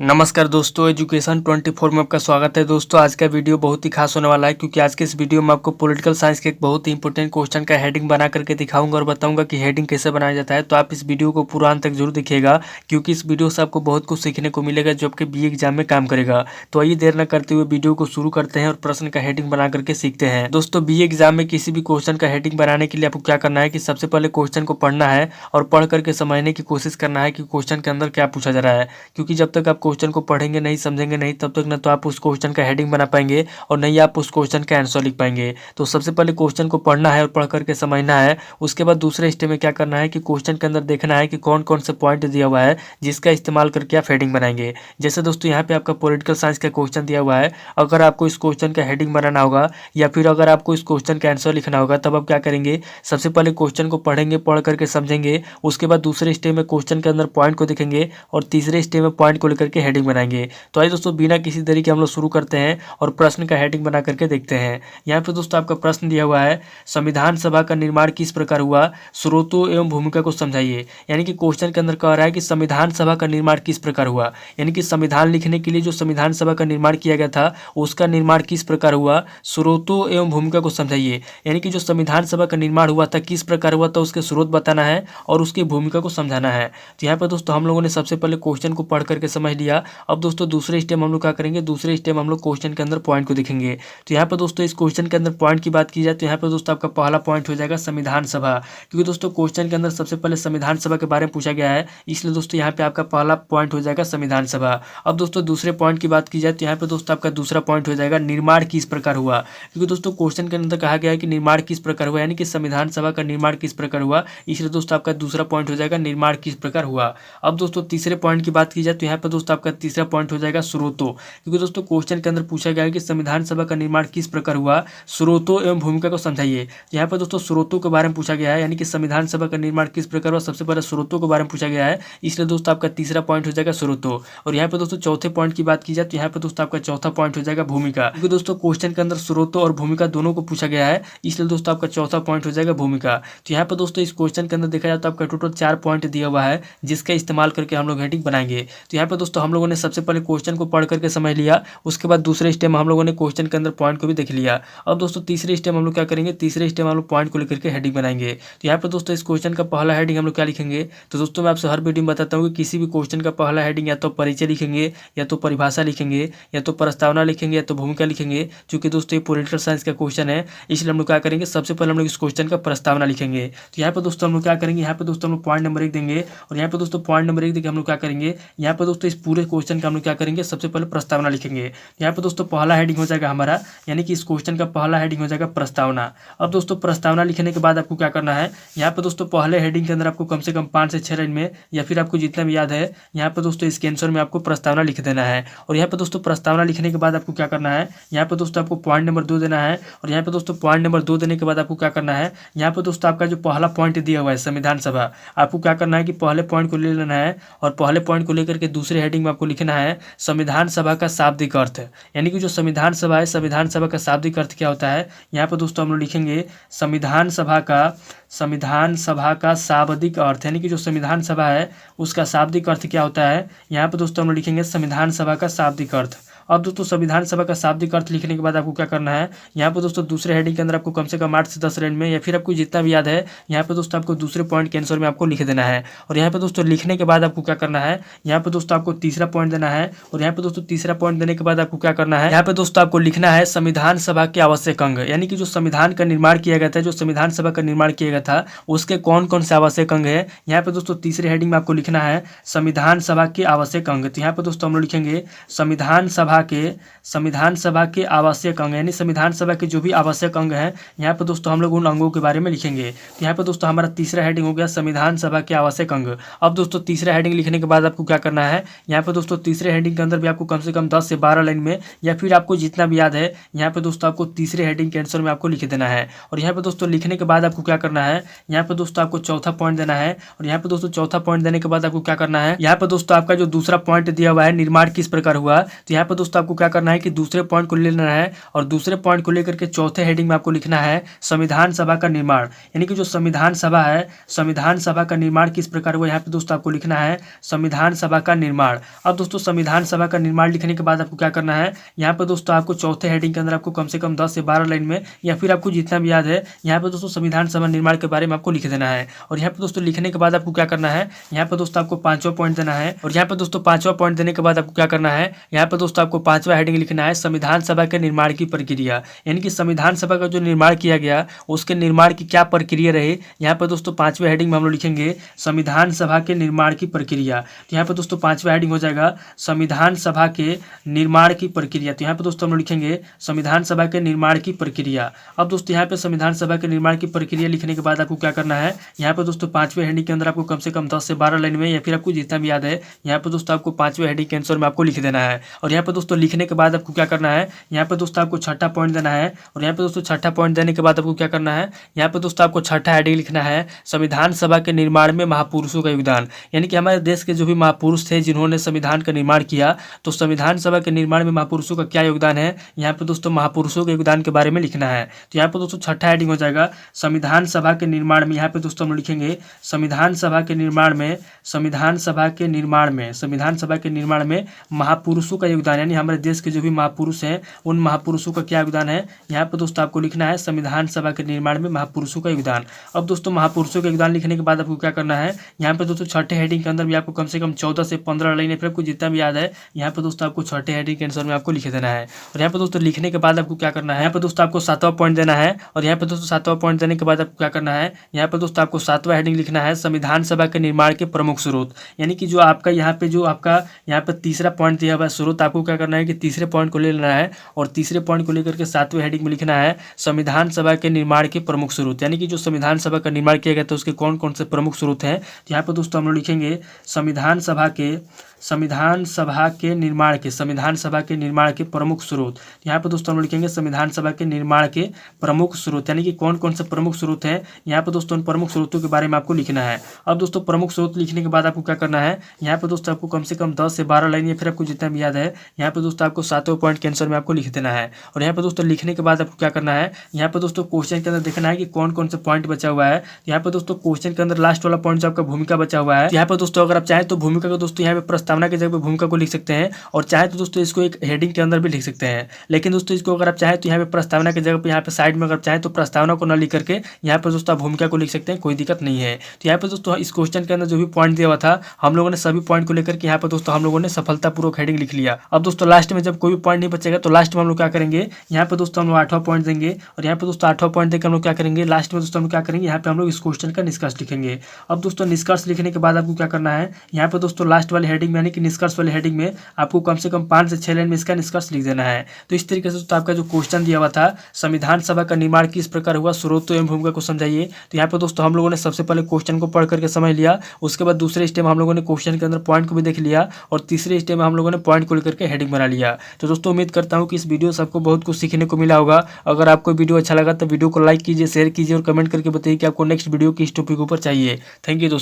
नमस्कार दोस्तों, एजुकेशन 24 में आपका स्वागत है। दोस्तों आज का वीडियो बहुत ही खास होने वाला है क्योंकि आज के इस वीडियो में आपको पॉलिटिकल साइंस के एक बहुत ही इंपॉर्टेंट क्वेश्चन का हेडिंग बना करके दिखाऊंगा और बताऊंगा कि हेडिंग कैसे बनाया जाता है। तो आप इस वीडियो को पूरा अंत तक जरूर देखिएगा क्योंकि इस वीडियो से आपको बहुत कुछ सीखने को मिलेगा जो आपके BA एग्जाम में काम करेगा। तो आइए देर न करते हुए वीडियो को शुरू करते हैं और प्रश्न का हेडिंग बना करके सीखते हैं। दोस्तों BA एग्जाम में किसी भी क्वेश्चन का हेडिंग बनाने के लिए आपको क्या करना है कि सबसे पहले क्वेश्चन को पढ़ना है और पढ़ करके समझने की कोशिश करना है कि क्वेश्चन के अंदर क्या पूछा जा रहा है। क्योंकि जब तक आप क्वेश्चन को पढ़ेंगे नहीं, समझेंगे नहीं, तब तक न तो आप उस क्वेश्चन का हेडिंग बना पाएंगे और नहीं आप उस क्वेश्चन का आंसर लिख पाएंगे। तो सबसे पहले क्वेश्चन को पढ़ना है और पढ़ करके समझना है। उसके बाद दूसरे स्टेप में क्या करना है कि क्वेश्चन के अंदर देखना है कि कौन कौन से पॉइंट दिया हुआ है जिसका इस्तेमाल करके आप हेडिंग बनाएंगे। जैसे दोस्तों यहाँ पे आपका पॉलिटिकल साइंस का क्वेश्चन दिया हुआ है। अगर आपको इस क्वेश्चन का हेडिंग बनाना होगा या फिर अगर आपको इस क्वेश्चन का आंसर लिखना होगा, तब आप क्या करेंगे, सबसे पहले क्वेश्चन को पढ़ेंगे, पढ़ करके समझेंगे। उसके बाद दूसरे स्टेप में क्वेश्चन के अंदर पॉइंट को देखेंगे और तीसरे स्टेप में पॉइंट को लेकर के हेडिंग बनाएंगे। तो आइए दोस्तों बिना किसी देरी के हम लोग शुरू करते हैं और प्रश्न का हेडिंग बना करके देखते हैं। यहाँ पे दोस्तों आपका प्रश्न दिया हुआ है, संविधान सभा का निर्माण किस प्रकार हुआ, स्रोतों एवं भूमिका को समझाइए। यानी कि क्वेश्चन के अंदर कह रहा है कि संविधान सभा का निर्माण किस प्रकार हुआ, यानी कि संविधान लिखने के लिए जो संविधान सभा का निर्माण किया गया था उसका निर्माण किस प्रकार हुआ, स्रोतों एवं भूमिका को समझाइए। यानी कि जो संविधान सभा का निर्माण हुआ था किस प्रकार हुआ था, उसके स्रोत बताना है और उसकी भूमिका को समझाना है। तो यहाँ पर दोस्तों हम लोगों ने सबसे पहले क्वेश्चन को पढ़ करके समझ लिया। अब दोस्तों दूसरे स्टेप हम लोग क्या करेंगे, दूसरे स्टेप हम लोग क्वेश्चन के अंदर पॉइंट को देखेंगे। तो यहाँ पर दोस्तों इस क्वेश्चन के अंदर पॉइंट की बात की जाए तो यहाँ पर दोस्तों आपका पहला पॉइंट हो जाएगा संविधान सभा, क्योंकि दोस्तों क्वेश्चन के अंदर सबसे पहले संविधान सभा के बारे में पूछा गया है, इसलिए दोस्तों यहाँ पे आपका पहला पॉइंट हो जाएगा संविधान सभा। अब दोस्तों दूसरे पॉइंट की बात की जाए तो यहाँ पे दोस्तों आपका दूसरा पॉइंट हो जाएगा निर्माण किस प्रकार हुआ, क्योंकि दोस्तों क्वेश्चन के अंदर कहा गया है कि निर्माण किस प्रकार हुआ, यानी कि संविधान सभा का निर्माण किस प्रकार हुआ, इसलिए दोस्तों आपका दूसरा पॉइंट हो जाएगा निर्माण किस प्रकार हुआ। अब दोस्तों तीसरे पॉइंट की बात की जाए तो यहाँ पर दोस्तों आपका तीसरा पॉइंट हो जाएगा स्रोतों, क्योंकि दोस्तों क्वेश्चन के अंदर पूछा गया है कि संविधान सभा का निर्माण किस प्रकार हुआ, स्रोतों एवं भूमिका को समझाइए। यहाँ पर दोस्तों स्रोतों के बारे में पूछा गया है, यानी कि संविधान सभा का निर्माण किस प्रकार हुआ, सबसे पहले स्रोतों के बारे में पूछा गया है, इसलिए दोस्तों आपका तीसरा पॉइंट हो जाएगा स्रोतों। और यहाँ पर दोस्तों चौथे पॉइंट की बात की जाए तो यहाँ पर दोस्तों आपका चौथा पॉइंट हो जाएगा भूमिका, क्योंकि दोस्तों क्वेश्चन के अंदर स्रोतों और भूमिका दोनों को पूछा गया है, इसलिए दोस्तों आपका चौथा पॉइंट हो जाएगा भूमिका। तो यहाँ पर दोस्तों इस क्वेश्चन के अंदर देखा जाए तो आपका टोटल 4 पॉइंट दिया हुआ है जिसका इस्तेमाल करके हम लोग हेडिंग बनाएंगे। तो यहाँ पर दोस्तों हम लोगों ने सबसे पहले क्वेश्चन को पढ़ करके समझ लिया, उसके बाद दूसरे स्टेप में हम लोगों ने क्वेश्चन के अंदर पॉइंट को भी देख लिया। अब दोस्तों तीसरे स्टेप हम लोग क्या करेंगे, तीसरे स्टेप हम लोग पॉइंट को लेकर के हेडिंग बनाएंगे। तो यहाँ पर दोस्तों इस क्वेश्चन का पहला हेडिंग हम लोग क्या लिखेंगे, तो दोस्तों मैं आपसे हर वीडियो में बताता हूँ कि किसी भी क्वेश्चन का पहला हेडिंग या तो परिचय लिखेंगे, या तो परिभाषा लिखेंगे, या तो प्रस्तावना लिखेंगे, या तो भूमिका लिखेंगे। क्योंकि दोस्तों ये पॉलिटिकल साइंस का क्वेश्चन है, इसलिए हम लोग क्या करेंगे, सबसे पहले हम लोग इस क्वेश्चन का प्रस्तावना लिखेंगे। तो यहाँ पर दोस्तों हम लोग क्या करेंगे, यहाँ पर दोस्तों हम लोग पॉइंट नंबर 1 देंगे और यहाँ पर दोस्तों पॉइंट नंबर 1 देकर हम लोग क्या करेंगे, यहाँ पर दोस्तों इस पूरे क्वेश्चन का हम लोग क्या करेंगे, सबसे पहले प्रस्तावना लिखेंगे। यहाँ पर दोस्तों पहला हेडिंग हो जाएगा हमारा, यानी कि इस क्वेश्चन का पहला हेडिंग हो जाएगा प्रस्तावना। अब दोस्तों प्रस्तावना लिखने के बाद आपको क्या करना है, यहाँ पर दोस्तों पहले हेडिंग के अंदर आपको कम से कम 5 से 6 लाइन में या फिर आपको जितना भी याद है, यहाँ पर दोस्तों इसके आंसर में आपको प्रस्तावना लिख देना है। और यहाँ पर दोस्तों प्रस्तावना लिखने के बाद आपको क्या करना है, यहाँ पर दोस्तों आपको पॉइंट नंबर 2 देना है। और यहाँ पर दोस्तों पॉइंट नंबर 2 देने के बाद आपको क्या करना है, यहाँ पर दोस्तों आपका जो पहला पॉइंट दिया हुआ है संविधान सभा, आपको क्या करना है कि पहले पॉइंट को ले लेना है और पहले पॉइंट को लेकर के दूसरे हेडिंग में आपको लिखना है संविधान सभा का शाब्दिक अर्थ। यानी कि जो संविधान सभा है, संविधान सभा का शाब्दिक अर्थ क्या होता है, यहाँ पर दोस्तों हम लोग लिखेंगे संविधान सभा का शाब्दिक अर्थ, यानी कि जो संविधान सभा है उसका शाब्दिक अर्थ क्या होता है, यहाँ पर दोस्तों हम लोग लिखेंगे संविधान सभा का शाब्दिक अर्थ। अब दोस्तों संविधान सभा का शाब्दिक अर्थ लिखने के बाद आपको क्या करना है, यहाँ पर दोस्तों दूसरे हेडिंग के अंदर आपको कम से कम 8 से 10 लाइन में या फिर आपको जितना भी याद है, यहाँ पर दोस्तों आपको दूसरे पॉइंट के आंसर में आपको लिख देना है। और यहाँ पर दोस्तों लिखने के बाद आपको क्या करना है, यहाँ पर दोस्तों आपको तीसरा पॉइंट देना है। और यहाँ पर दोस्तों तीसरा पॉइंट देने के बाद आपको क्या करना है, यहाँ पर दोस्तों आपको लिखना है संविधान सभा के आवश्यक अंग, यानी कि जो संविधान का निर्माण किया गया था, जो संविधान सभा का निर्माण किया गया था उसके कौन कौन से आवश्यक अंग है। यहाँ पर दोस्तों तीसरे हेडिंग में आपको लिखना है संविधान सभा के आवश्यक अंग। तो यहाँ पर दोस्तों हम लोग लिखेंगे संविधान सभा के आवश्यक अंग, यानी संविधान सभा के जो भी आवश्यक अंग हैं, यहाँ पर दोस्तों हम लोग उन अंगों के बारे में लिखेंगे। तो यहाँ पर दोस्तों हमारा तीसरा हेडिंग हो गया संविधान सभा के आवश्यक अंग। अब दोस्तों तीसरा हेडिंग लिखने के बाद आपको क्या करना है, यहाँ पर दोस्तों तीसरे हेडिंग के अंदर भी आपको कम से कम 10 से 12 लाइन में या फिर आपको जितना भी याद है, यहाँ पर दोस्तों आपको तीसरे हेडिंग के आंसर में आपको लिख देना है। और यहाँ पर दोस्तों लिखने के बाद आपको क्या करना है, यहाँ पर दोस्तों आपको चौथा पॉइंट देना है। और यहाँ पर दोस्तों चौथा पॉइंट देने के बाद आपको क्या करना है, यहाँ पर दोस्तों आपका जो दूसरा पॉइंट दिया हुआ है निर्माण किस प्रकार हुआ, तो यहाँ पर दोस्तों आपको क्या करना है कि दूसरे पॉइंट को ले लेना है और दूसरे पॉइंट को लेकर के चौथे हेडिंग में आपको लिखना है संविधान सभा का निर्माण। यानी कि जो संविधान सभा है, संविधान सभा का निर्माण किस प्रकार हुआ, यहाँ पे दोस्तों आपको लिखना है संविधान सभा का निर्माण। अब दोस्तों संविधान सभा का निर्माण लिखने के बाद आपको क्या करना है, यहाँ पे दोस्तों आपको चौथे हेडिंग के अंदर आपको कम से कम 10 से 12 लाइन में या फिर आपको जितना भी याद है, यहाँ पे दोस्तों संविधान सभा निर्माण के बारे में आपको लिख देना है। और यहाँ पे दोस्तों लिखने के बाद आपको क्या करना है, यहाँ पे दोस्तों आपको 5वां पॉइंट देना है। और यहाँ पे दोस्तों 5वां पॉइंट देने के बाद आपको क्या करना है, यहाँ पे दोस्तों आपको 5वां हेडिंग लिखना है संविधान सभा के निर्माण की प्रक्रिया। यानी कि संविधान सभा का जो निर्माण किया गया उसके निर्माण की क्या प्रक्रिया रही, यहाँ पे दोस्तों 5वें हेडिंग में हम लोग लिखेंगे संविधान सभा के निर्माण की प्रक्रिया। तो यहाँ पे दोस्तों 5वां हेडिंग हो जाएगा संविधान सभा के निर्माण की प्रक्रिया। तो यहाँ पे दोस्तों हम लोग लिखेंगे संविधान सभा के निर्माण की प्रक्रिया। अब दोस्तों यहाँ पे संविधान सभा के निर्माण की प्रक्रिया लिखने के बाद आपको क्या करना है, यहाँ पे दोस्तों 5वें हेडिंग के अंदर आपको कम से कम 10 से 12 लाइन में या फिर आपको जितना भी याद है, यहाँ पे दोस्तों आपको 5वें हेडिंग के आंसर में आपको लिख देना है। और यहाँ पे दोस्तों लिखने के बाद आपको क्या करना है, यहाँ पे दोस्तों आपको 6ठा पॉइंट देना है। और यहाँ पे दोस्तों 6ठा पॉइंट देने के बाद आपको क्या करना है, यहाँ पे दोस्तों आपको 6ठा हेडिंग लिखना है संविधान सभा के निर्माण में महापुरुषों का योगदान। यानी कि हमारे देश के जो भी महापुरुष थे जिन्होंने संविधान का निर्माण किया, तो संविधान सभा के निर्माण में महापुरुषों का क्या योगदान है, यहाँ पे दोस्तों महापुरुषों के योगदान के बारे में लिखना है। तो यहाँ पे दोस्तों 6ठा हेडिंग हो जाएगा संविधान सभा के निर्माण में। यहाँ पे दोस्तों हम लिखेंगे संविधान सभा के निर्माण में, संविधान सभा के निर्माण में, संविधान सभा के निर्माण में महापुरुषों का योगदान। यानी हमारे देश के जो भी महापुरुष हैं उन महापुरुषों का क्या योगदान है, यहाँ पे दोस्तों आपको लिखना है संविधान सभा के निर्माण में महापुरुषों का योगदान। अब दोस्तों महापुरुषों का योगदान लिखने के बाद आपको क्या करना है, यहाँ पे दोस्तों 6ठे हेडिंग के अंदर भी आपको कम से कम 14 से 15 लाइन फिर आपको जितना भी याद है, यहाँ पे दोस्तों आपको 6ठे हेडिंग के आंसर में आपको लिख देना है। और यहाँ पे दोस्तों लिखने के बाद आपको क्या करना है, यहाँ पे दोस्तों आपको 7वां पॉइंट देना है। और यहाँ पे दोस्तों 7वां पॉइंट देने के बाद आपको क्या करना है, यहाँ पे दोस्तों आपको 7वां हेडिंग लिखना है संविधान सभा के निर्माण के प्रमुख स्रोत। यानी कि जो आपका यहाँ पे जो आपका यहाँ पे तीसरा पॉइंट दिया हुआ है स्रोत, आपको क्या करना है कि तीसरे पॉइंट को ले लेना है और तीसरे पॉइंट को लेकर के 7वें हेडिंग में लिखना है संविधान सभा के निर्माण के प्रमुख स्रोत। यानी कि जो संविधान सभा का निर्माण किया गया था उसके कौन कौन से प्रमुख स्रोत हैं, तो यहाँ पे दोस्तों हम लोग लिखेंगे संविधान सभा के निर्माण के, संविधान सभा के निर्माण के प्रमुख स्रोत। यहाँ पे दोस्तों हम लोग लिखेंगे संविधान सभा के निर्माण के प्रमुख स्रोत। यानी कि कौन कौन से प्रमुख स्रोत हैं, यहाँ पे दोस्तों उन प्रमुख स्रोतों के बारे में आपको लिखना है। अब दोस्तों प्रमुख स्रोत लिखने के बाद आपको क्या करना है, यहाँ पे दोस्तों आपको कम से कम 10 से 12 लाइन या फिर आपको जितना भी याद है, यहाँ पे दोस्तों आपको 7वें पॉइंट के आंसर में आपको लिख देना है। और यहाँ पे दोस्तों लिखने के बाद आपको क्या करना है, यहाँ पे दोस्तों क्वेश्चन के अंदर देखना है कि कौन कौन से पॉइंट बचा हुआ है। यहाँ पे दोस्तों क्वेश्चन के अंदर लास्ट वाला पॉइंट जो आपका भूमिका बचा हुआ है, यहाँ पे दोस्तों अगर आप चाहें तो भूमिका को दोस्तों यहाँ पे प्रस्तावना की जगह पे भूमिका को लिख सकते हैं और चाहे तो दोस्तों इसको एक हेडिंग के अंदर भी लिख सकते हैं। लेकिन दोस्तों इसको अगर आप चाहें तो यहाँ पे प्रस्तावना की जगह पे यहाँ पे साइड में अगर चाहें तो प्रस्तावना को न लिख करके यहाँ पे दोस्तों आप भूमिका को लिख सकते हैं, कोई दिक्कत नहीं है। तो यहाँ पे दोस्तों इस क्वेश्चन के अंदर जो भी पॉइंट दिया हुआ था हम लोगों ने सभी पॉइंट को लेकर के यहाँ पे दोस्तों हम लोगों ने सफलतापूर्वक हेडिंग लिख लिया। अब दोस्तों लास्ट में जब कोई भी पॉइंट नहीं बचेगा तो लास्ट में हम लोग क्या करेंगे, यहाँ पे दोस्तों हम लोग 8वां पॉइंट देंगे। और यहाँ पे दोस्तों 8वां पॉइंट देकर हम लोग क्या करेंगे, लास्ट में दोस्तों हम क्या करेंगे, यहाँ पे हम लोग इस क्वेश्चन का निष्कर्ष लिखेंगे। अब दोस्तों निष्कर्ष लिखने के बाद आपको क्या करना है, यहाँ पे दोस्तों लास्ट वाले हेडिंग में यानी कि निष्कर्ष वाले हेडिंग में आपको कम से कम 5 से 6 लाइन में इसका निष्कर्ष लिख देना है। तो इस तरीके से तो आपका जो क्वेश्चन दिया हुआ था संविधान सभा का निर्माण किस प्रकार हुआ, स्रोत एवं भूमिका को समझाइए। तो यहाँ पे दोस्तों हम लोगों ने सबसे पहले क्वेश्चन को पढ़ करके समझ लिया, उसके बाद दूसरे स्टेप में हम लोगों ने क्वेश्चन के अंदर पॉइंट को भी देख लिया और तीसरे स्टेप में हम लोगों ने पॉइंट को लेकर के हेडिंग बना लिया। तो दोस्तों उम्मीद करता हूँ कि इस वीडियो से आपको बहुत कुछ सीखने को मिला होगा। अगर आपको वीडियो अच्छा लगा तो वीडियो को लाइक कीजिए, शेयर कीजिए और कमेंट करके बताइए कि आपको नेक्स्ट वीडियो किस टॉपिक ऊपर चाहिए। थैंक यू दोस्तों।